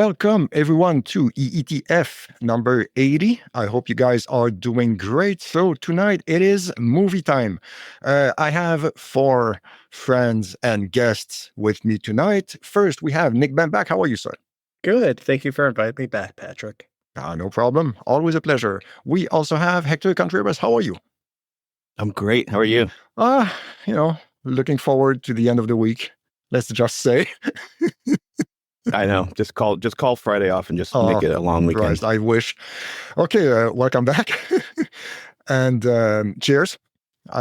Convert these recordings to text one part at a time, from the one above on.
welcome everyone to EETF number 80. I hope you guys are doing great. So tonight it is movie time. I have four friends and guests with me tonight. First, we have Nick Bamback. How are you, sir? Good. Thank you for inviting me back, Patrick. No problem. Always a pleasure. We also have Hector Contreras. How are you? I'm great. How are you? Looking forward to the end of the week. Let's just say. I know. Just call Friday off and just make it a long weekend. Right, I wish. Okay, welcome back. And cheers.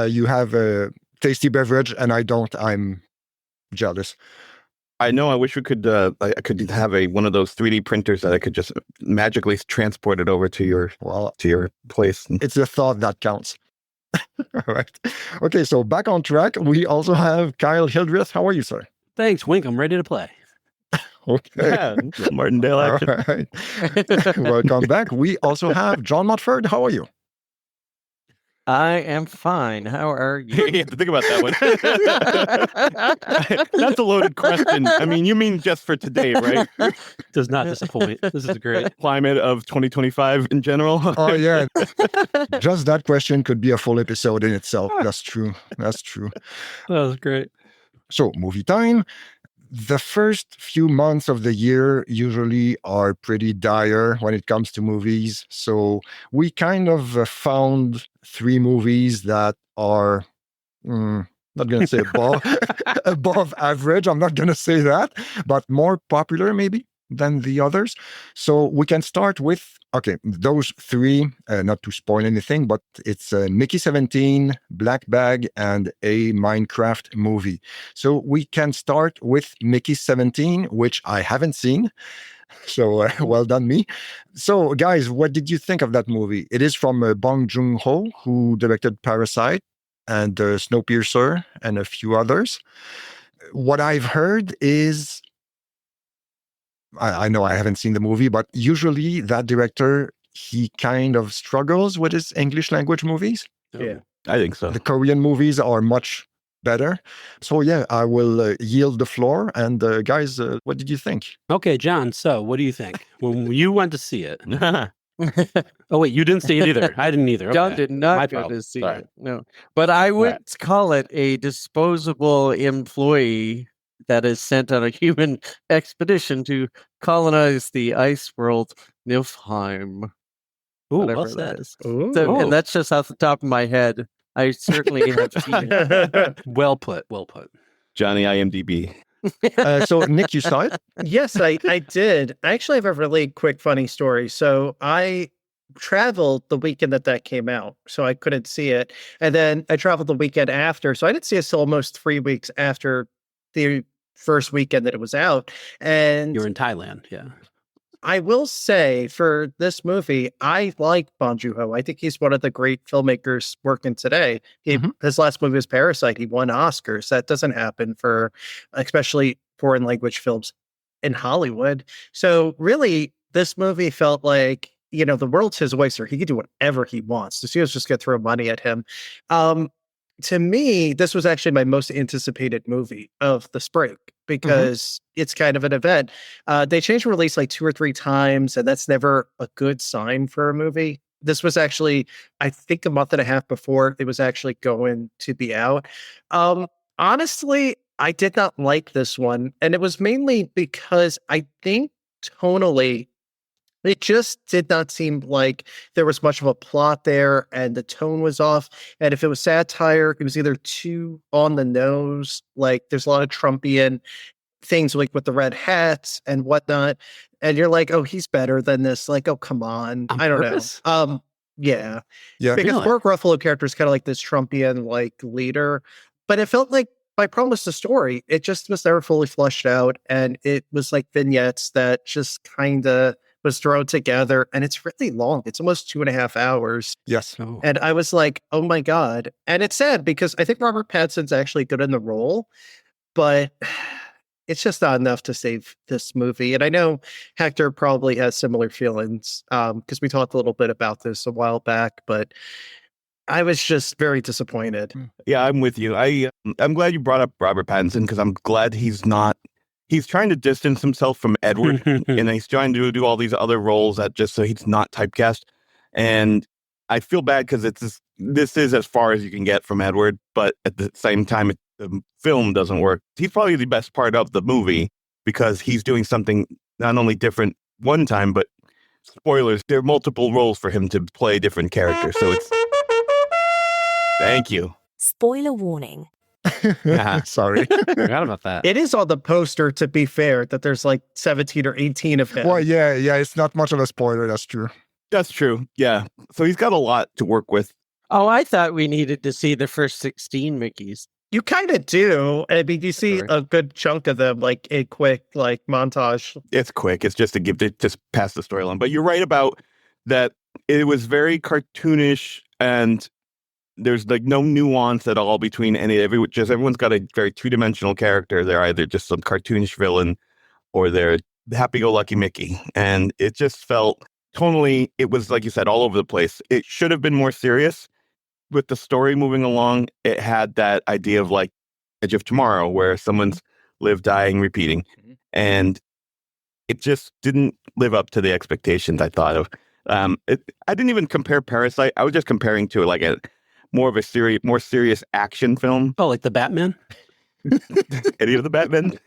You have a tasty beverage, and I don't. I'm jealous. I know. I wish we could. I could have one of those 3D printers that I could just magically transport it over to your place. It's the thought that counts. All right. Okay, so back on track. We also have Kyle Hildreth. How are you, sir? Thanks, Wink. I'm ready to play. Okay. Yeah, Martindale action. All right. Welcome back. We also have John Motford. How are you? I am fine. How are you? You have to think about that one. That's a loaded question. I mean, you mean just for today, right? Does not disappoint. This is great. Climate of 2025 in general. Oh, yeah. Just that question could be a full episode in itself. That's true. That's true. That was great. So, movie time. The first few months of the year usually are pretty dire when it comes to movies. So we kind of found three movies that are, not going to say above average. I'm not going to say that, but more popular maybe than the others. So we can start with, those three, not to spoil anything, but it's Mickey 17, Black Bag, and a Minecraft movie. So we can start with Mickey 17, which I haven't seen. So well done me. So guys, what did you think of that movie? It is from Bong Joon-ho, who directed Parasite and Snowpiercer and a few others. What I've heard is, I know I haven't seen the movie, but usually that director, he kind of struggles with his English language movies. Yeah, I think so. The Korean movies are much better. So yeah, I will yield the floor. And guys, what did you think? Okay, John, so what do you think? When you went to see it. Oh, wait, you didn't see it either. I didn't either. Okay. John did not go to see it. No. But I would call it a disposable employee that is sent on a human expedition to colonize the ice world, Niflheim. Ooh, Whatever well said. that is. So, and that's just off the top of my head. I certainly have seen it. Well put. Johnny IMDb. So Nick, you saw it? Yes, I did. I actually have a really quick, funny story. So I traveled the weekend that came out, so I couldn't see it. And then I traveled the weekend after, so I didn't see it till almost 3 weeks after the first weekend that it was out. And you're in Thailand, yeah. I will say for this movie, I like Bong Joon-ho. I think he's one of the great filmmakers working today. His last movie was Parasite. He won Oscars. That doesn't happen for, especially foreign language films in Hollywood. So really, this movie felt like, the world's his oyster. He can do whatever he wants. The studio's just going to throw money at him. To me, this was actually my most anticipated movie of the spring because it's kind of an event. They changed release like 2 or 3 times, and that's never a good sign for a movie. This was actually, I think, a month and a half before it was actually going to be out. Honestly, I did not like this one, and it was mainly because I think tonally, it just did not seem like there was much of a plot there, and the tone was off. And if it was satire, it was either too on the nose. Like there's a lot of Trumpian things, like with the red hats and whatnot. And you're like, oh, he's better than this. Like, oh, come on. I don't know. Yeah. Because Mark Ruffalo character is kind of like this Trumpian like leader, but it felt like my problem was the story. It just was never fully fleshed out, and it was like vignettes that just kind of was thrown together, and it's really long. It's almost 2.5 hours. Yes. Oh. And I was like, oh my God. And it's sad because I think Robert Pattinson's actually good in the role, but it's just not enough to save this movie. And I know Hector probably has similar feelings because we talked a little bit about this a while back, but I was just very disappointed. Yeah, I'm with you. I'm glad you brought up Robert Pattinson because I'm glad he's not he's trying to distance himself from Edward, and he's trying to do all these other roles that just so he's not typecast. And I feel bad because this is as far as you can get from Edward, but at the same time, the film doesn't work. He's probably the best part of the movie because he's doing something not only different one time, but spoilers, there are multiple roles for him to play different characters. So it's... Thank you. Spoiler warning. Sorry. Forgot about that. It is on the poster, to be fair, that there's like 17 or 18 of him. Well, yeah, it's not much of a spoiler. That's true. That's true. Yeah. So he's got a lot to work with. Oh, I thought we needed to see the first 16 Mickeys. You kind of do. I mean, you see a good chunk of them, like a quick montage. It's quick. It's just to just pass the storyline. But you're right about that. It was very cartoonish, and there's like no nuance at all between everyone's got a very two-dimensional character. They're either just some cartoonish villain or they're happy-go-lucky Mickey. And it just felt tonally, it was, like you said, all over the place. It should have been more serious. With the story moving along, it had that idea of like Edge of Tomorrow, where someone's live, dying, repeating. And it just didn't live up to the expectations I thought of. I didn't even compare Parasite. I was just comparing to like more serious action film. Oh, like the Batman? Any of the Batman?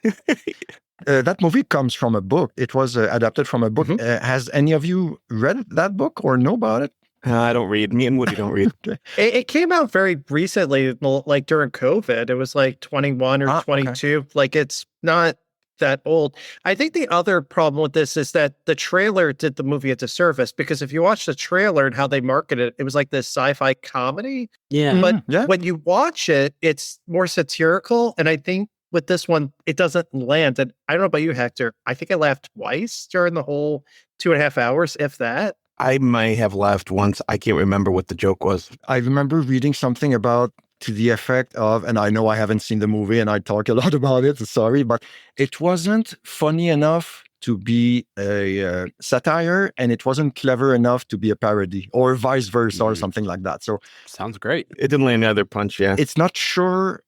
That movie comes from a book. It was adapted from a book. Has any of you read that book or know about it? I don't read. Me and Woody don't read. It came out very recently, like during COVID. It was like 21 or 22. Okay. Like, it's not that old. I think the other problem with this is that the trailer did the movie a disservice, because if you watch the trailer and how they market it, it was like this sci-fi comedy. Yeah. But when you watch it, it's more satirical. And I think with this one, it doesn't land. And I don't know about you, Hector. I think I laughed twice during the whole 2.5 hours, if that. I may have laughed once. I can't remember what the joke was. I remember reading something about to the effect of, and I know I haven't seen the movie and I talk a lot about it, sorry, but it wasn't funny enough to be a satire, and it wasn't clever enough to be a parody, or vice versa, or something like that. So sounds great. It didn't land another punch, yeah. It's not sure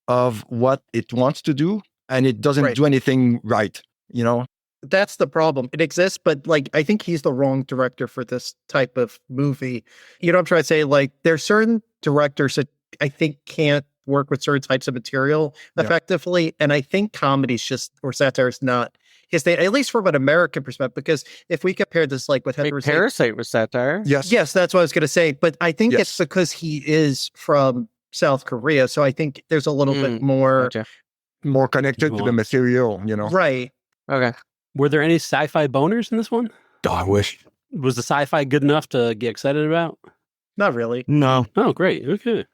of what it wants to do, and it doesn't do anything right, you know? That's the problem. It exists, but like, I think he's the wrong director for this type of movie. You know what I'm trying to say? Like, there's certain directors that I think can't work with certain types of material effectively. And I think comedy's just, or satire is not his thing, at least from an American perspective, because if we compare this like with Parasite was satire. Yes, that's what I was going to say. But I think it's because he is from South Korea. So I think there's a little bit more, more connected to the material, you know? Right. Okay. Were there any sci-fi boners in this one? Oh, I wish. Was the sci-fi good enough to get excited about? Not really. No. Oh, great. Okay.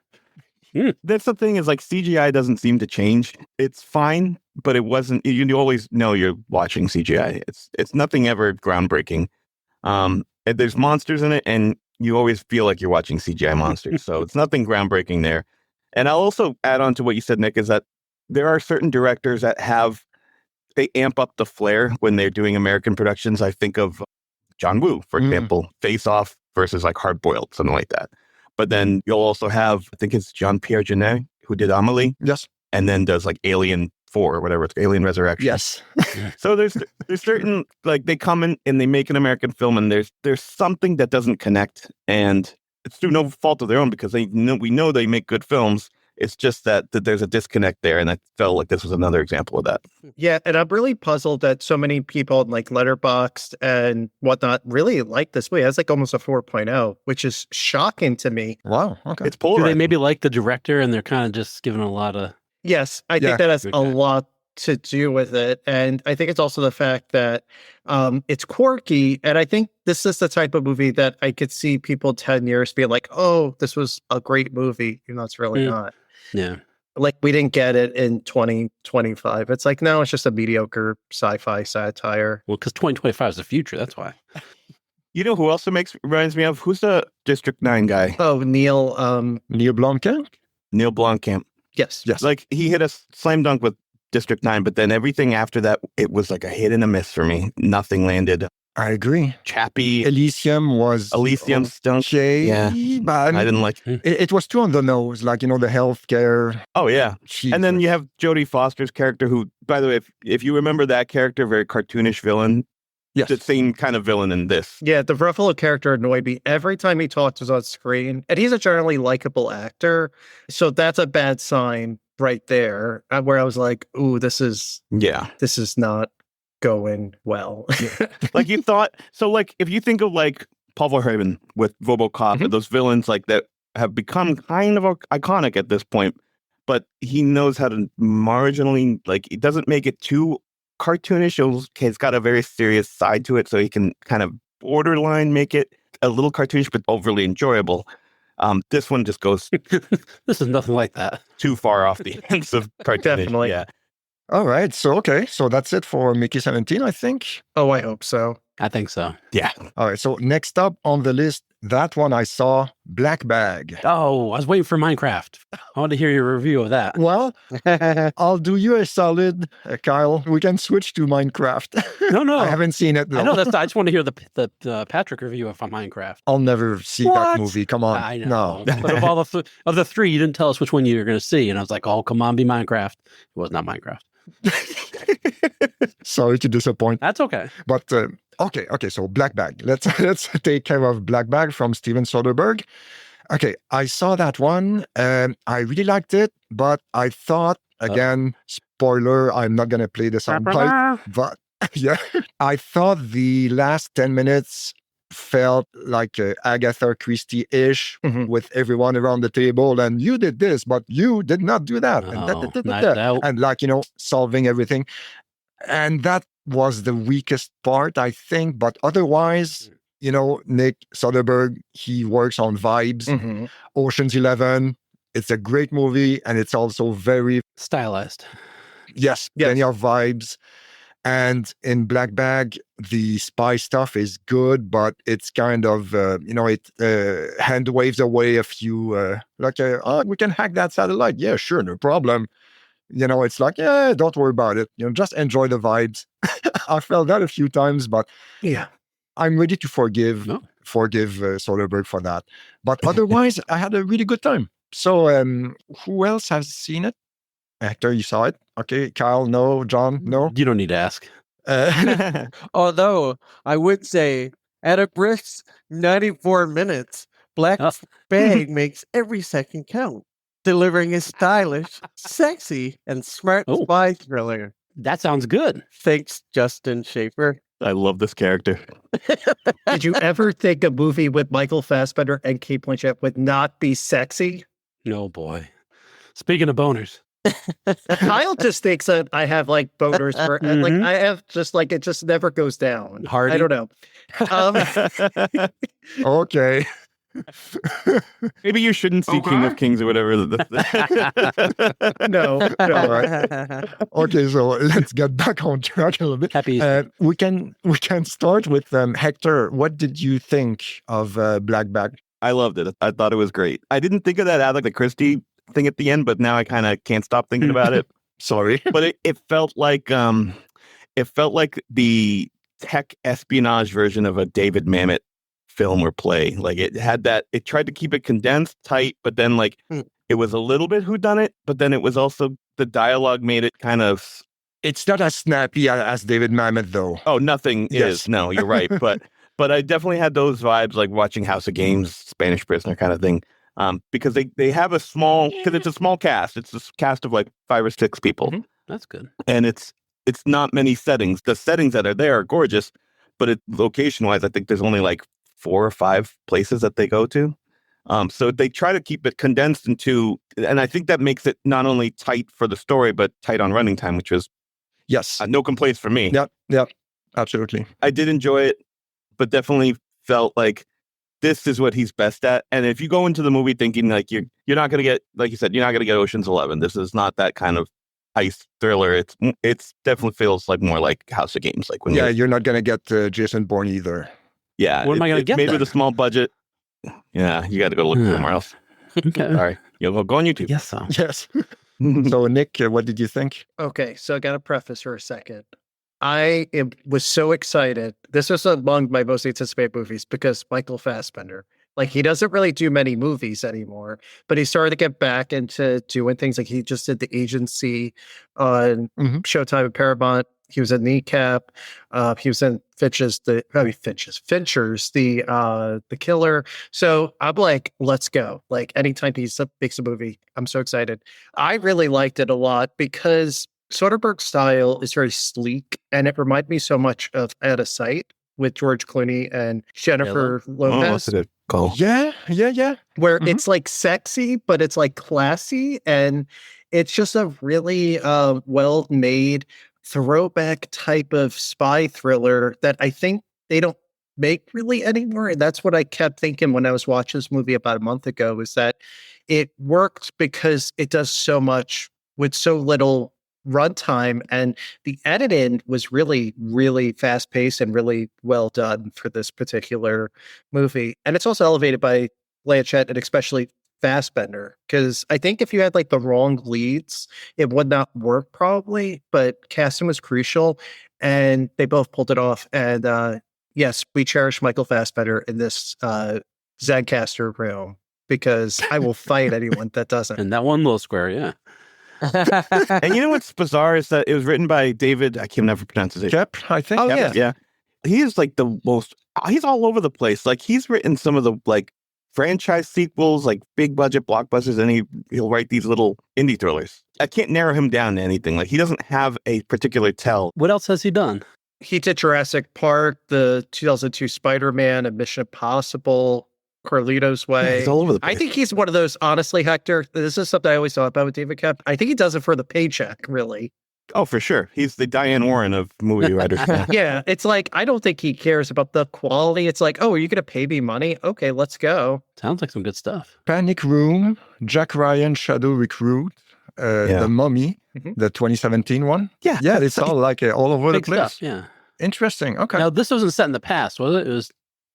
That's the thing, is like CGI doesn't seem to change. It's fine, but it wasn't. You always know you're watching CGI. It's nothing ever groundbreaking. There's monsters in it, and you always feel like you're watching CGI monsters. So it's nothing groundbreaking there. And I'll also add on to what you said, Nick, is that there are certain directors that they amp up the flair when they're doing American productions. I think of John Woo, for example, Face Off versus like Hard Boiled, something like that. But then you'll also have, I think it's Jean-Pierre Jeunet, who did Amélie. Yes. And then does like Alien 4 or whatever, it's Alien Resurrection. Yes. So there's certain, like, they come in and they make an American film, and there's something that doesn't connect, and it's through no fault of their own, because we know they make good films. It's just that there's a disconnect there, and I felt like this was another example of that. Yeah, and I'm really puzzled that so many people in like Letterboxd and whatnot really like this movie. It has like almost a 4.0, which is shocking to me. Wow, okay. It's polarizing. Do they maybe like the director and they're kind of just giving a lot of... Yes, I think that has a lot to do with it. And I think it's also the fact that it's quirky. And I think this is the type of movie that I could see people 10 years being like, oh, this was a great movie. You know, it's really not. Yeah. Like, we didn't get it in 2025. It's like, no, it's just a mediocre sci-fi satire. Well, because 2025 is the future. That's why. You know who else reminds me of? Who's the District 9 guy? Oh, Neil Blomkamp? Neil Blomkamp. Yes. Like, he hit a slam dunk with District 9, but then everything after that, it was like a hit and a miss for me. Nothing landed. I agree. Chappie, Elysium was Elysium stunk. okay, Yeah. but I didn't like. it was too on the nose, like, the healthcare. Oh yeah, and then you have Jodie Foster's character, who, by the way, if you remember that character, very cartoonish villain. Yes. The same kind of villain in this. Yeah, the Ruffalo character annoyed me every time he talked was on screen, and he's a generally likable actor, so that's a bad sign right there. Where I was like, "Ooh, this is not going well." Like you thought. So, like, if you think of like Paul Verhoeven with RoboCop, and those villains like that have become kind of iconic at this point, but he knows how to marginally, like, it doesn't make it too cartoonish. It's got a very serious side to it, so he can kind of borderline make it a little cartoonish but overly enjoyable. This one just goes this is nothing like that. Too far off the ends of cartoonish. Definitely. Yeah. All right, so that's it for Mickey 17, I think. Oh, I hope so. I think so. Yeah. All right, so next up on the list, that one I saw, Black Bag. Oh, I was waiting for Minecraft. I want to hear your review of that. Well, I'll do you a solid, Kyle. We can switch to Minecraft. No. I haven't seen it, though. I know that's. I just want to hear the Patrick review of Minecraft. I'll never see that movie. Come on. I know. No. But of all the three, you didn't tell us which one you were going to see, and I was like, "Oh, come on, be Minecraft." It was not Minecraft. Sorry to disappoint. That's okay. But okay. So Black Bag. Let's take care of Black Bag from Steven Soderbergh. Okay, I saw that one. I really liked it, but I thought, again, spoiler, I'm not gonna play the soundbite, but yeah, I thought the last 10 minutes felt like Agatha Christie-ish with everyone around the table, and you did this, but you did not do that, and like, solving everything. And that was the weakest part, I think. But otherwise, Nick Soderbergh, he works on vibes. Ocean's 11, it's a great movie, and it's also very stylized. Yes, plenty of vibes. And in Black Bag, the spy stuff is good, but it's kind of, it hand waves away a few, we can hack that satellite. Yeah, sure, no problem. It's like, yeah, don't worry about it. Just enjoy the vibes. I felt that a few times, but yeah, I'm ready to forgive Soderbergh for that. But otherwise, I had a really good time. So who else has seen it? Hector, you saw it? Okay. Kyle, no. John, no. You don't need to ask. Although I would say at a brisk 94 minutes, Black Bag makes every second count, delivering a stylish, sexy, and smart spy thriller. That sounds good. Thanks, Justin Schaefer. I love this character. Did you ever think a movie with Michael Fassbender and Cate Blanchett would not be sexy? No, boy. Speaking of boners. Kyle just thinks that I have like boners for like I have just like it just never goes down. Hardy? I don't know. Okay. Maybe you shouldn't see King of Kings or whatever. No. All right. Okay, so let's get back on track a little bit. Happy. We can start with Hector. What did you think of Black Bag? I loved it. I thought it was great. I didn't think of that Agatha Christie thing at the end, but now I kind of can't stop thinking about it. Sorry, but it felt like the tech espionage version of a David Mamet film or play. Like it had that. It tried to keep it condensed, tight, but then like it was a little bit whodunit. But then it was also the dialogue made it kind of. It's not as snappy as David Mamet, though. Oh, nothing is. No, you're right. But I definitely had those vibes, like watching House of Games, Spanish Prisoner kind of thing. Because they have it's a small cast. It's a cast of like 5 or 6 people. That's good. And it's not many settings. The settings that are there are gorgeous, but location-wise, I think there's only like 4 or 5 places that they go to. So they try to keep it condensed into, and I think that makes it not only tight for the story, but tight on running time, which was no complaints from me. Yep, absolutely. I did enjoy it, but definitely felt like this is what he's best at. And if you go into the movie thinking like you're not going to get, like you said, you're not going to get Ocean's 11. This is not that kind of heist thriller. It's definitely feels like more like House of Games. Like when you're not going to get Jason Bourne either. Yeah. What am I going to get? Maybe with a small budget. Yeah, you got to go look somewhere else. Okay. Sorry. You'll go on YouTube. Yes, so. Yes. So Nick, what did you think? Okay, so I got to preface for a second. was so excited. This was among my most anticipated movies because Michael Fassbender, like he doesn't really do many movies anymore, but he started to get back into doing things like he just did The Agency on Showtime and Paramount. He was in Kneecap. He was in Fincher's The Killer. So I'm like, let's go. Like anytime he makes a movie, I'm so excited. I really liked it a lot because Soderbergh's style is very sleek, and it reminded me so much of Out of Sight with George Clooney and Jennifer Lopez. Yeah. Where it's like sexy, but it's like classy, and it's just a really well-made throwback type of spy thriller that I think they don't make really anymore. And that's what I kept thinking when I was watching this movie about a month ago, is that it works because it does so much with so little runtime, and the editing was really, really fast paced and really well done for this particular movie. And it's also elevated by Blanchett and especially Fassbender, because I think if you had like the wrong leads, it would not work probably, but casting was crucial and they both pulled it off. And yes, we cherish Michael Fassbender in this Zencaster room because I will fight anyone that doesn't. And that one little square, yeah. And you know what's bizarre is that it was written by David, I can never pronounce his name. Shep, I think. Oh, yeah. Yeah. He is like the most, he's all over the place. Like he's written some of the like franchise sequels, like big budget blockbusters, and he'll write these little indie thrillers. I can't narrow him down to anything. Like he doesn't have a particular tell. What else has he done? He did Jurassic Park, the 2002 Spider-Man, and Mission Impossible, Carlito's Way. Yeah, he's all over the place. I think he's one of those, honestly, Hector, this is something I always thought about with David Koepp. I think he does it for the paycheck, really. Oh, for sure. He's the Diane Warren of movie writers. Yeah, it's like, I don't think he cares about the quality. It's like, oh, are you going to pay me money? Okay, let's go. Sounds like some good stuff. Panic Room, Jack Ryan, Shadow Recruit, The Mummy, the 2017 one. Yeah. Yeah, it's all like all over the Big place. stuff, yeah. Interesting. Okay. Now, this wasn't set in the past, was it? It was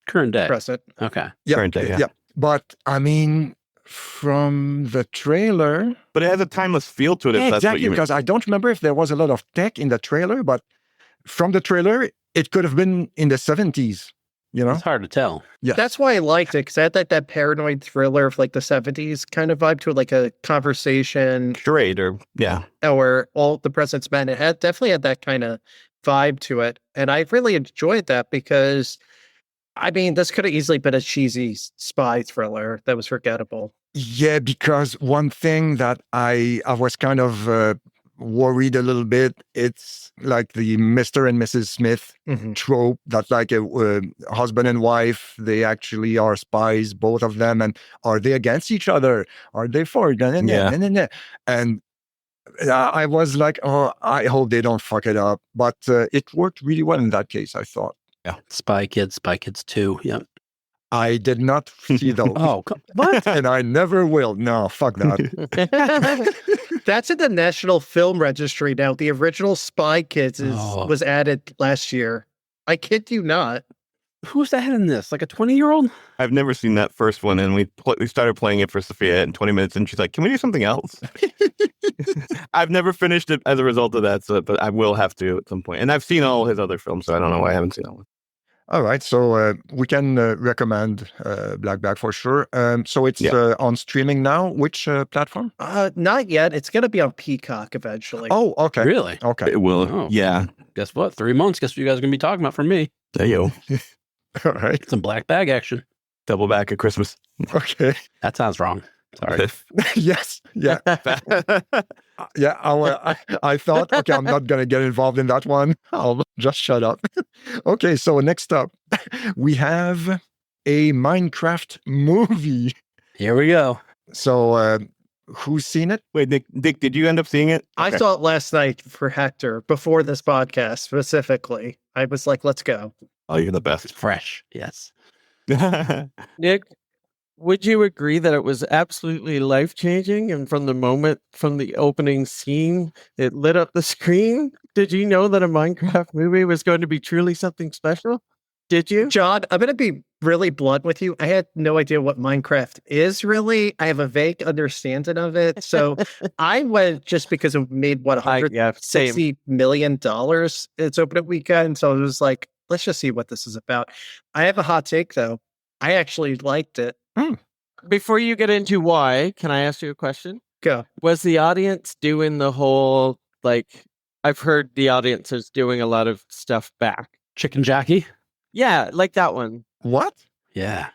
current day. Present. Okay. Yeah, Current day, yeah. But I mean, from the trailer, But it has a timeless feel to it, if that's what exactly, you mean. because I don't remember if there was a lot of tech in the trailer, but from the trailer, it could have been in the 70s, you know? It's hard to tell. Yeah. That's why I liked it, because I had that paranoid thriller of like the 70s kind of vibe to it, like a conversation Charade or, yeah. or All the President's Men. It definitely had that kind of vibe to it. And I really enjoyed that because, I mean, this could have easily been a cheesy spy thriller that was forgettable. Yeah, because one thing that I was kind of worried a little bit, it's like the Mr. and Mrs. Smith trope that like a husband and wife, they actually are spies, both of them, and are they against each other? Are they for it? And I was like, oh, I hope they don't fuck it up. But it worked really well in that case, I thought. Yeah. Spy Kids 2. Yep. I did not see those. Oh, what? And I never will. No, fuck that. That's in the National Film Registry now. The original Spy Kids was added last year. I kid you not. Who's that in this? Like a 20-year-old? I've never seen that first one, and we started playing it for Sophia in 20 minutes, and she's like, can we do something else? I've never finished it as a result of that, but I will have to at some point. And I've seen all his other films, so I don't know why I haven't seen that one. All right, so we can recommend Black Bag for sure. So it's on streaming now. Which platform? Not yet. It's going to be on Peacock eventually. Oh, okay. Really? Okay. It will. Oh. Yeah. Guess what? 3 months. Guess what you guys are going to be talking about from me? There you go. All right. Some Black Bag action. Double back at Christmas. Okay. That sounds wrong. Sorry. Yes. Yeah. Yeah. I thought, okay, I'm not going to get involved in that one. I'll just shut up. Okay. So next up, we have a Minecraft movie. Here we go. So who's seen it? Wait, Dick, did you end up seeing it? I saw it last night for Hector before this podcast specifically. I was like, let's go. Oh, you're the best. It's fresh. Yes. Nick, would you agree that it was absolutely life-changing? And from the opening scene, it lit up the screen? Did you know that a Minecraft movie was going to be truly something special? Did you? John, I'm going to be really blunt with you. I had no idea what Minecraft is really. I have a vague understanding of it. So I went just because it made what same. $160 million its opening weekend. So it was like, let's just see what this is about. I have a hot take though. I actually liked it. Before you get into why, can I ask you a question? Go. Was the audience doing the whole, like, I've heard the audience is doing a lot of stuff back. Chicken Jackie? Yeah, like that one. What? Yeah.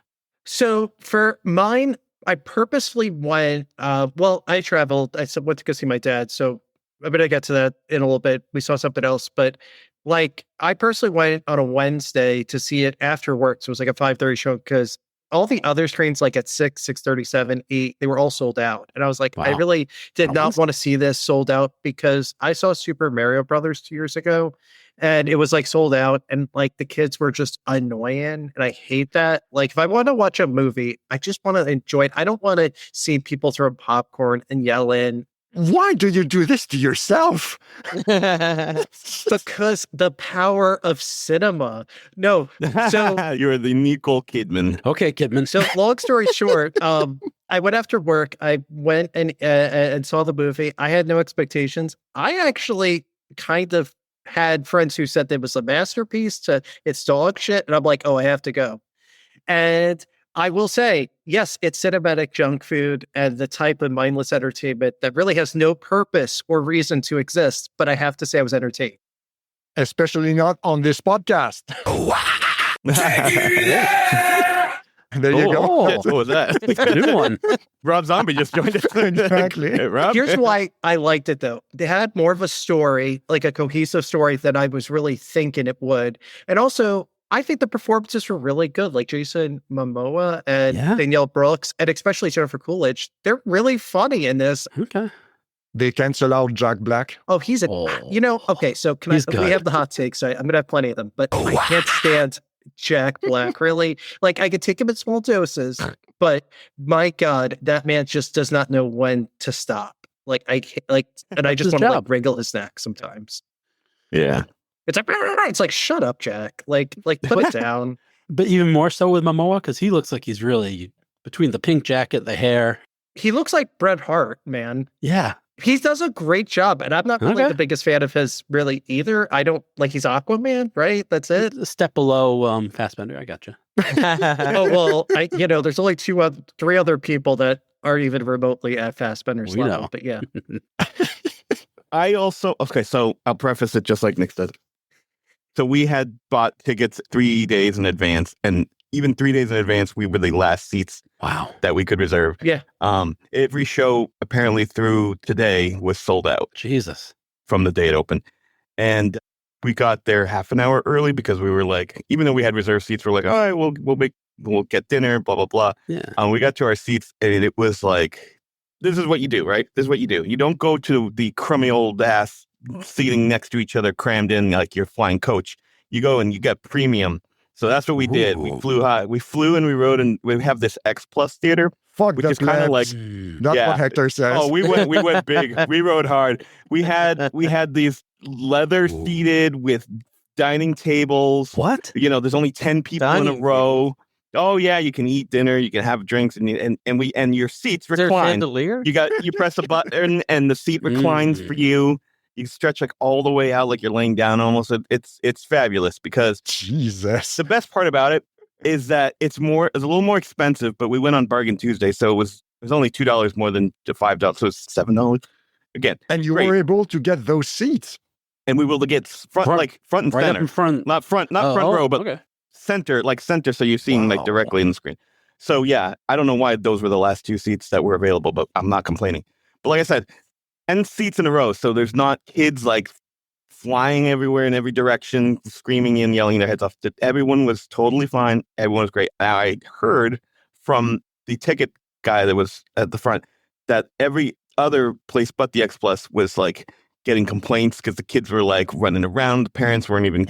So for mine, I purposely went, I traveled. I went to go see my dad. So I'm going to get to that in a little bit. We saw something else, but like I personally went on a Wednesday to see it after work. So it was like a 5:30 show because all the other screens, like at 6, 6:37, 8, they were all sold out. And I was like, I Wow. really did not want to see this sold out because I saw Super Mario Brothers 2 years ago and it was like sold out and like the kids were just annoying. And I hate that. Like if I want to watch a movie, I just want to enjoy it. I don't want to see people throw popcorn and yelling. Why do you do this to yourself? Because the power of cinema. No. So You're the Nicole Kidman. Okay, Kidman. So long story short, I went after work. I went and saw the movie. I had no expectations. I actually kind of had friends who said it was a masterpiece to it's dog shit. And I'm like, oh, I have to go. And I will say, yes, it's cinematic junk food and the type of mindless entertainment that really has no purpose or reason to exist. But I have to say I was entertained. Especially not on this podcast. There you go. Oh, What was that? new one. Rob Zombie just joined us. Exactly. Hey, Rob. Here's why I liked it though. They had more of a story, like a cohesive story than I was really thinking it would. And also, I think the performances were really good. Like Jason Momoa and Danielle Brooks, and especially Jennifer Coolidge. They're really funny in this. Okay. They cancel out Jack Black. Oh, he's a, okay. So we have the hot takes. So I'm going to have plenty of them, but I can't stand Jack Black, really. Like I could take him in small doses, but my God, that man just does not know when to stop. Like I can't, and I just want to like wriggle his neck sometimes. Yeah. It's like shut up, Jack. Like put it down. But even more so with Momoa, because he looks like he's really between the pink jacket, the hair. He looks like Bret Hart, man. Yeah. He does a great job, and I'm not really the biggest fan of his really either. I don't like he's Aquaman, right? That's it. A step below Fassbender. I gotcha. Oh well, there's only three other people that are even remotely at Fassbender's level. Know. But yeah, so I'll preface it just like Nick does. So we had bought tickets 3 days in advance, and even 3 days in advance, we were the last seats that we could reserve. Yeah. Every show apparently through today was sold out. Jesus. From the day it opened. And we got there half an hour early because we were like, even though we had reserved seats, we're like, all right, we'll get dinner, blah, blah, blah. Yeah. We got to our seats and it was like, this is what you do, right? This is what you do. You don't go to the crummy old ass seating next to each other, crammed in like your flying coach. You go and you get premium. So that's what we did. We flew high. We flew and we rode, and we have this X Plus theater, Fuck which is kind of like not what Hector says. Oh, we went big. We rode hard. We had these leather seated with dining tables. What? There's only 10 people in a row. Oh yeah, you can eat dinner, you can have drinks, and your seats recline. Is there a chandelier? You press a button and the seat reclines for you. You stretch like all the way out, like you're laying down almost. It's fabulous because Jesus. The best part about it is that it's a little more expensive, but we went on Bargain Tuesday, so it was only $2 more than the $5, so it's $7 again. And you were able to get those seats, and we were able to get front and right center, up in front, not front row, but center, so you're seeing like directly in the screen. So yeah, I don't know why those were the last 2 seats that were available, but I'm not complaining. But like I said, 10 seats in a row, so there's not kids like flying everywhere in every direction, screaming and yelling their heads off. Everyone was totally fine. Everyone was great. I heard from the ticket guy that was at the front that every other place but the X Plus was like getting complaints because the kids were like running around. The parents weren't even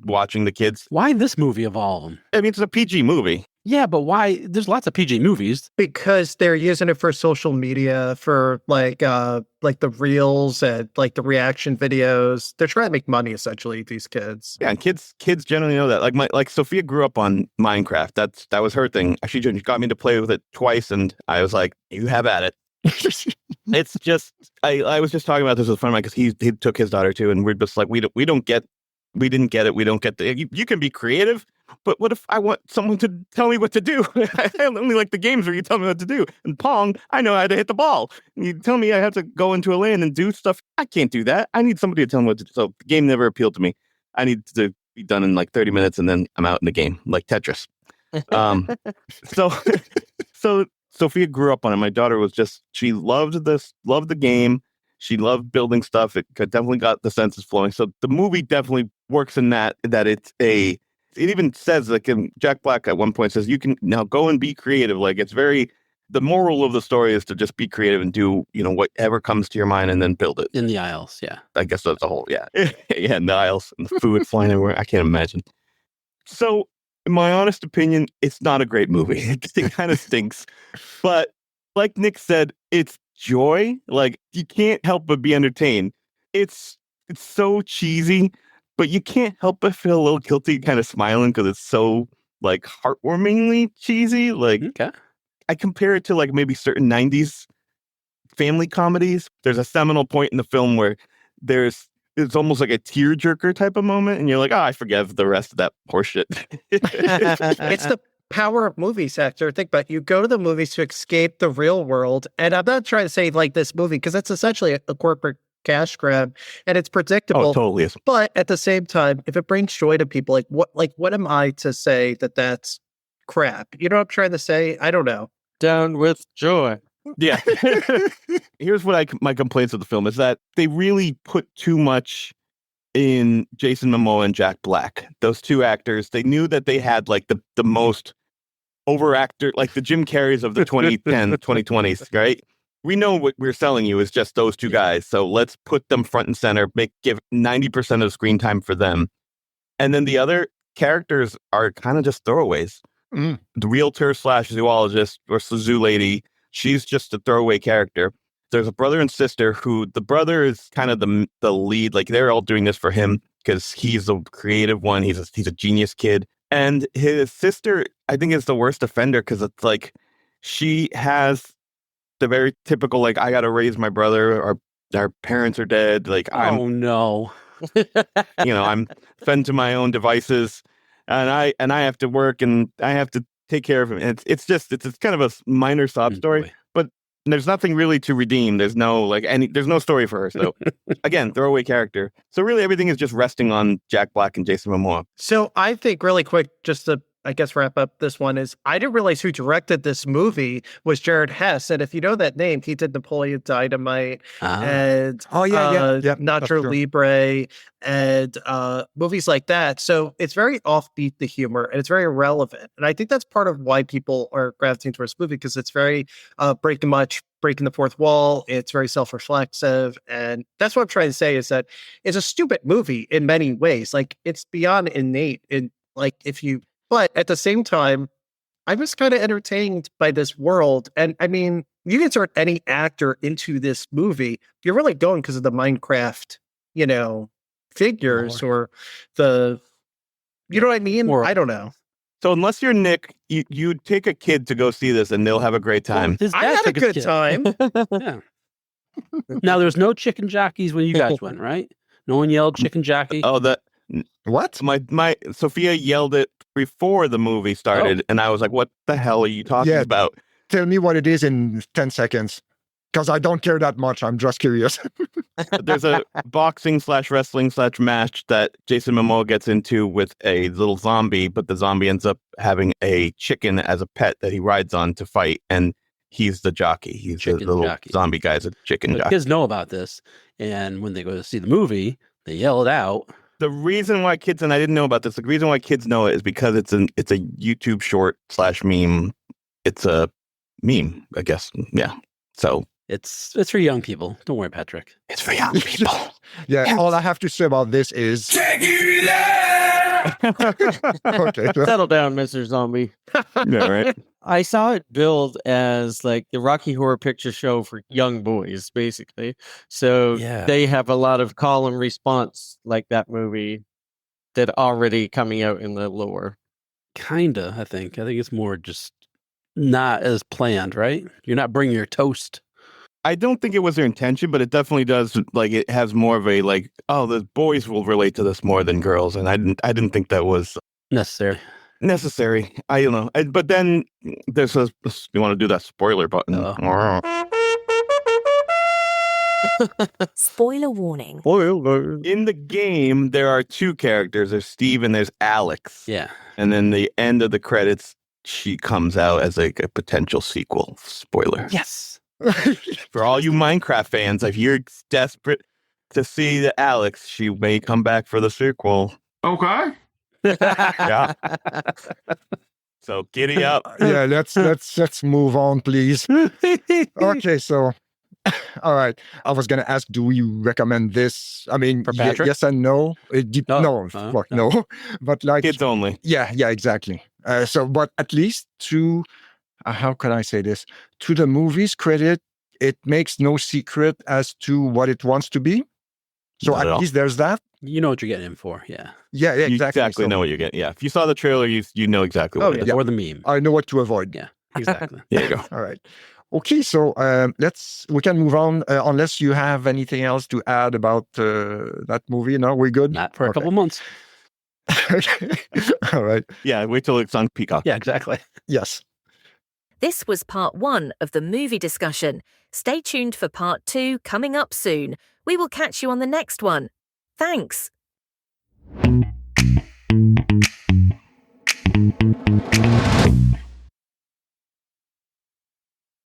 watching the kids. Why this movie of all of them? I mean, it's a PG movie. Yeah, but why? There's lots of PG movies. Because they're using it for social media, for like the reels and like the reaction videos. They're trying to make money essentially, these kids. Yeah, and kids generally know that. Like Sophia grew up on Minecraft. That was her thing. She got me to play with it twice, and I was like, "You have at it." It's just I was just talking about this with a friend of mine because he took his daughter too, and we're just like we didn't get it. We don't get the. You can be creative, but what if I want someone to tell me what to do? I only like the games where you tell me what to do. And Pong, I know how to hit the ball. And you tell me I have to go into a lane and do stuff. I can't do that. I need somebody to tell me what to do. So the game never appealed to me. I need to be done in like 30 minutes, and then I'm out in the game, like Tetris. So Sophia grew up on it. My daughter she loved the game. She loved building stuff. It definitely got the senses flowing. So the movie definitely works in that it even says, like, Jack Black at one point says, you can now go and be creative. Like, it's the moral of the story is to just be creative and do, whatever comes to your mind and then build it. In the aisles, yeah. I guess that's the whole, yeah. Yeah, in the aisles and the food flying everywhere. I can't imagine. So, in my honest opinion, it's not a great movie. It kind of stinks. But like Nick said, it's joy. Like, you can't help but be entertained. It's so cheesy, but you can't help but feel a little guilty kind of smiling because it's so, like, heartwarmingly cheesy. Like, okay. I compare it to, like, maybe certain 90s family comedies. There's a seminal point in the film where it's almost like a tearjerker type of moment, and you're like, I forgive the rest of that horseshit. It's the power of movies, Hector. Think about it. You go to the movies to escape the real world, and I'm not trying to say like this movie because it's essentially a corporate cash grab, and it's predictable. Oh, it totally is. But at the same time, if it brings joy to people, what am I to say that that's crap? You know what I'm trying to say? I don't know. Down with joy. Yeah. Here's what my complaints of the film is that they really put too much in Jason Momoa and Jack Black. Those two actors, they knew that they had like the most overactor, like the Jim Carreys of the 2020s, right? We know what we're selling you is just those two guys. So let's put them front and center, give 90% of screen time for them. And then the other characters are kind of just throwaways. The realtor / zoologist or zoo lady, she's just a throwaway character. There's a brother and sister who the brother is kind of the lead. Like, they're all doing this for him because he's the creative one. He's a genius kid. And his sister, I think, is the worst offender because it's like she has the very typical, like, I got to raise my brother. Our parents are dead. Like, no. I'm fed to my own devices, and I have to work and I have to take care of him. And it's kind of a minor sob story. Boy. But there's nothing really to redeem. There's no there's no story for her. So again, throwaway character. So really everything is just resting on Jack Black and Jason Momoa. So I think really quick, just to, I guess, wrap up this one is I didn't realize who directed this movie was Jared Hess. And if you know that name, he did Napoleon Dynamite and Nacho Libre and movies like that. So it's very offbeat, the humor, and it's very irrelevant. And I think that's part of why people are gravitating towards the movie, because it's very breaking the fourth wall. It's very self-reflexive. And that's what I'm trying to say is that it's a stupid movie in many ways. Like, it's beyond innate in, like, but at the same time, I was kind of entertained by this world. And I mean, you can insert any actor into this movie. You're really going because of the Minecraft, figures or the, you know what I mean? I don't know. So unless you're Nick, you take a kid to go see this and they'll have a great time. Well, I had a good time. Yeah. Now, there's no chicken jockeys when you guys went, right? No one yelled chicken jockey. Oh, What? My Sophia yelled it before the movie started, and I was like, what the hell are you talking about? Tell me what it is in 10 seconds, because I don't care that much. I'm just curious. There's a boxing / wrestling / match that Jason Momoa gets into with a little zombie, but the zombie ends up having a chicken as a pet that he rides on to fight, and he's the jockey. He's the little zombie guy's a chicken jockey. Kids know about this, and when they go to see the movie, they yell it out. The reason why kids, and I didn't know about this, the reason why kids know it is because it's a YouTube short / meme. It's a meme, I guess. Yeah. So it's for young people. Don't worry, Patrick. It's for young people. Yeah. All I have to say about this is Okay. Settle down, Mr. Zombie. Yeah, right. I saw it billed as like the Rocky Horror Picture Show for young boys, basically. So Yeah. they have a lot of call and response like that movie that already coming out in the lore. Kinda, I think. I think it's more just not as planned, right? You're not bringing your toast. I don't think it was their intention, but it definitely does. Like, it has more of a like, oh, the boys will relate to this more than girls, and I didn't think that was Necessary. necessary. I don't know. But then there's a, you want to do that spoiler button. Spoiler warning. In the game, there are two characters. There's Steve and there's Alex. Yeah. And then the end of the credits, she comes out as like a potential sequel. Spoiler. Yes. For all you Minecraft fans, if you're desperate to see the Alex, she may come back for the sequel. Okay. Yeah. So giddy up. Yeah, let's move on, please. Okay, so all right. I was gonna ask, do we recommend this? I mean, For Patrick? yes and no. No, fuck no. But like, Kids only. yeah, exactly. But at least to how can I say this? To the movie's credit, it makes no secret as to what it wants to be. So Not at at all. least there's that. You know what you're getting in for. Yeah. Yeah, You exactly. exactly So know what you're getting. Yeah. If you saw the trailer, you know exactly what it is. Yeah. Or the meme. I know what to avoid. Yeah. Exactly. There you go. All right. Okay, so we can move on unless you have anything else to add about that movie. No, we're good. Not for a Okay. couple months. All right. Yeah. Wait till it's on Peacock. Yeah, exactly. Yes. This was part 1 of the movie discussion. Stay tuned for part 2 coming up soon. We will catch you on the next one. Thanks.